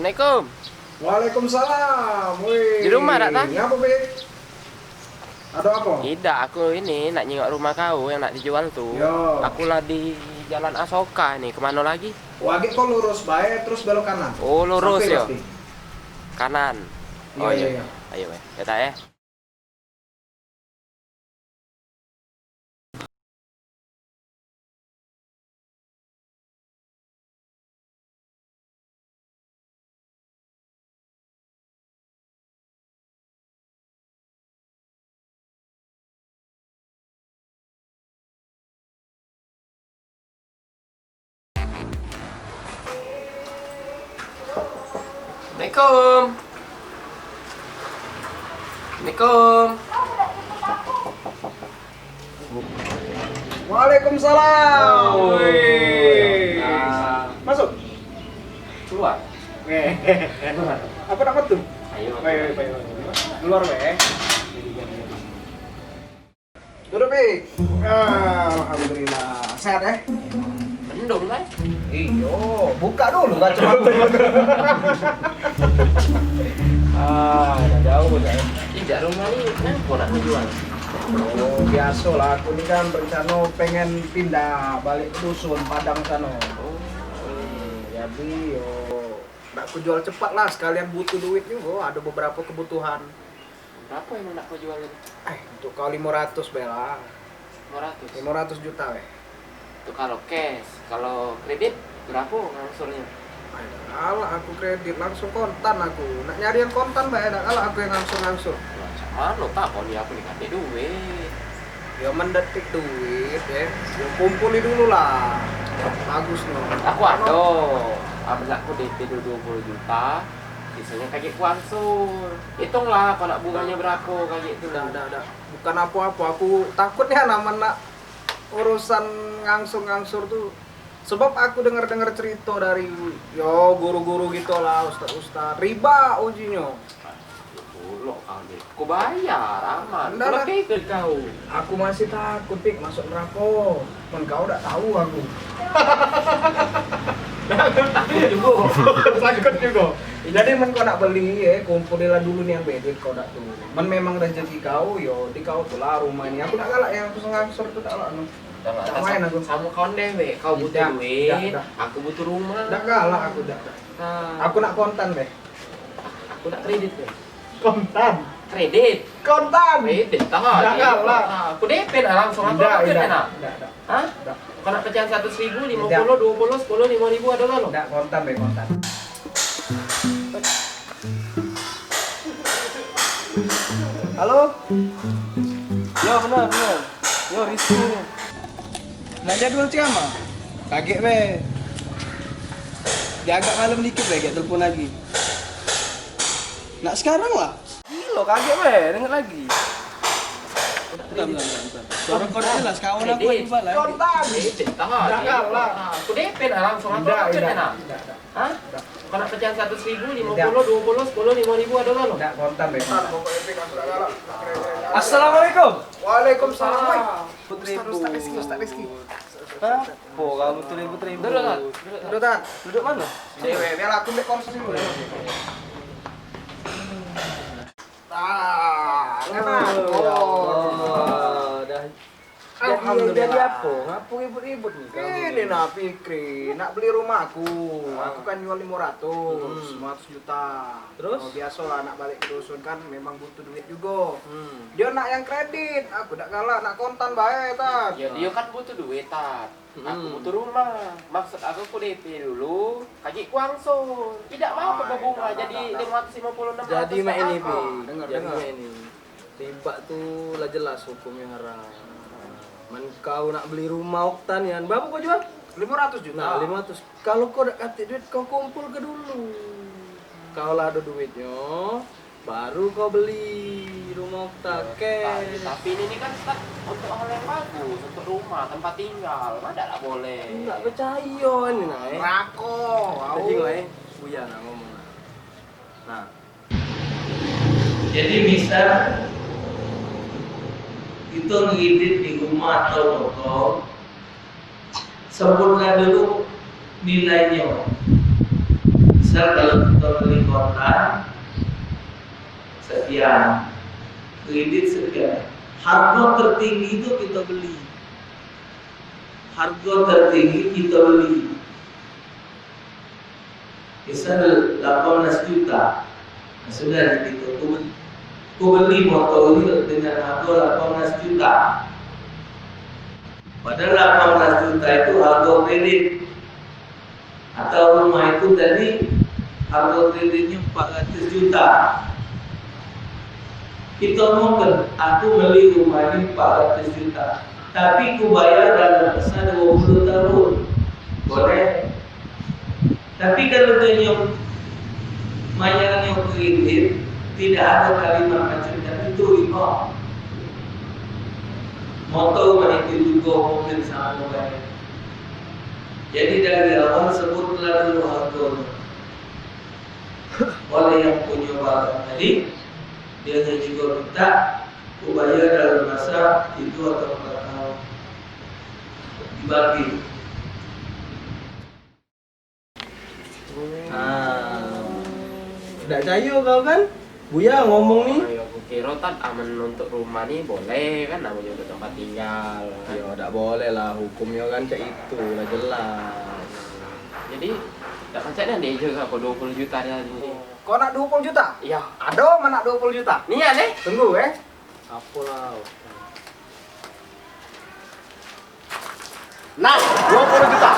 Assalamualaikum. Waalaikumsalam. Wih. Di rumah tak, Tan? Ngapa, Be? Ada apa? Tidak, aku ini nak nyengok rumah kau yang nak dijual tuh. Yo. Aku lah di Jalan Asoka nih. Kemana lagi? Wage kok lurus bae terus belok kanan. Oh, lurus Sampai yo. pasti. Kanan. Iya, Oh iya, iya. iya. Ayo, weh. Ya tak ya. Assalamualaikum. Assalamualaikum. Waalaikumsalam. Oh. Wih. Nah. Masuk. Keluar. Apa dapat tuh? Ayo. Baik. Keluar, Be. Duduk, Be. Alhamdulillah. Sehat ya? Mendung kan? Iyo, buka dulu nggak cuma udah jauh saya. Tidak, rumah ini kenapa nak dijual? Oh, biasa lah. Aku ini kan berencana pengen pindah balik ke dusun Padang sana. Jadi, yo, nak aku jual cepat lah. Sekalian butuh duit juga. Ada beberapa kebutuhan. Berapa yang nak kau jualin? Untuk kau 500 bela. 500. 500 juta weh. Itu kalau cash, kalau kredit berapa ngangsurnya? Kalau aku kredit langsung kontan aku. Nak nyari yang kontan bae, kalau aku yang langsung. Macam mana tak kau ni aku dikasih duit. Ya mendetik duit ya. Ya kumpuli dulu lah. Bagus no. Aku ada. Ambil aku DP dulu 20 juta. Sisanya kaki kuangsur. Hitunglah kau nak bunganya berapa kaki itu. Udah. Bukan apa-apa. Aku takutnya nak urusan ngangsur tuh. Sebab aku dengar cerita dari guru-guru gitu lah, ustaz-ustaz. Riba ujinya. Lo kali. Aku bayar aman. Nggak lah. Kalau ke kau. Aku masih takut pik masuk neraka. Men kau udah tahu aku. Takut juga. Takut juga. Jadi men kau nak beli kumpulilah dulu nih yang bedit kau nak tuh. Men memang rezeki kau di kau tuh lah rumah ini. Aku nak galak yang aku ngangsur tuh tak galak no. Tak main aku. Sama kawan dewe, kau butuh Tidak, duit, tidak. aku butuh rumah. Tak galak aku dah. Nah, Aku nak kontan deh. aku nak kredit deh. Kontan. Kredit. Kontan. Kredit tak Tidak galak. Aku DP lah langsung aku Tidak. nak. Tidak. Hah? Tidak. Kau nak pecahan 100.000, 50, Tidak. 20, 10, 5.000 ada lah lo. Tidak kontan deh kontan. Halo? Yo benar. Yo Rizky ini. Nah jadwal ciama? Kaget be. Dia agak malam dikit be, kayak telepon lagi. Nak sekarang lah. Gila kaget be, denger lagi. Bentar. Suara kau dah jelas, kawan aku Kredit. juga lah. Kontan. Kredit tak Tidak galak. Aku DP lah langsung aku Tidak. nak. Hah? Kau nak pecahan 100.000, 50, 20, 10, 5.000 ada lah lo. Tidak kontan be. Assalamualaikum. Waalaikumsalam. Ustaz Rizky. Apa kamu tuh ribut-ribut? Duduk, Tan. Duduk Tan. Duduk mana? Dewe, biar aku ambil kursi dulu. Enak. Dah. Alhamdulillah. Jadi apa? Ngapu ribut-ribut nih kamu? Ini nak Fikri, nak beli rumahku. Aku kan jual 500 juta. Terus? Biasa lah nak balik ke dusun kan memang butuh duit juga. Dia nak yang kredit, aku tak kalah nak kontan bae Tan. Ya dia kan butuh duit, Tat. Aku butuh rumah. Maksud aku DP dulu, kaki kuangsur. Tidak mau ke bunga jadi 550 600. Jadi mak ini, Pi. Dengar. Jadi mak ini. Riba tuh lah jelas hukumnya haram. Man kau nak beli rumah Oktan ya, berapa kau jual? 500 juta. Nah, 500. Kalau kau dah kasih duit, kau kumpul ke dulu. Kau lah ada duitnya, baru kau beli rumah Oktan. Tapi ini kan Tat, untuk hal yang bagus, untuk rumah, tempat tinggal. Mana tak boleh. Enggak percaya ini nah. Rako. Tadi lah Buya nak ngomong. Nah. Jadi bisa itu ngedit di rumah atau toko, sebutkan dulu nilainya. Misal kalau kita beli kontan sekian, kredit sekian, harga tertinggi itu kita beli. Harga tertinggi kita beli. Misal 18 juta, nah, sudah gitu. Ku beli motor ini dengan harga 18 juta. Padahal 18 juta itu harga kredit. Atau rumah itu tadi harga kreditnya 400 juta. Kita ngomong, aku beli rumah ini 400 juta, tapi ku bayar dalam masa 20 tahun. Boleh. Tapi kalau dia bayarnya kredit, tidak ada kalimat macam itu riba. Motor itu juga mungkin sama baik. Jadi dari awal sebutlah dulu harganya. Oleh yang punya barang tadi, dia juga minta ku bayar dalam masa itu atau 4 tahun. Dibagi. Tidak cayo kau kan? Buya ngomong nih. Ayo aku kira tan aman untuk rumah nih boleh kan namanya untuk tempat tinggal. Ya tidak boleh lah, hukumnya kan cak itu lah jelas. Jadi tak pancatnya dia juga aku 20 juta dia ini. Kau nak 20 juta? Iya. Ada mana 20 juta? Nih ya nih. Tunggu Apa lah? Nah, 20 juta.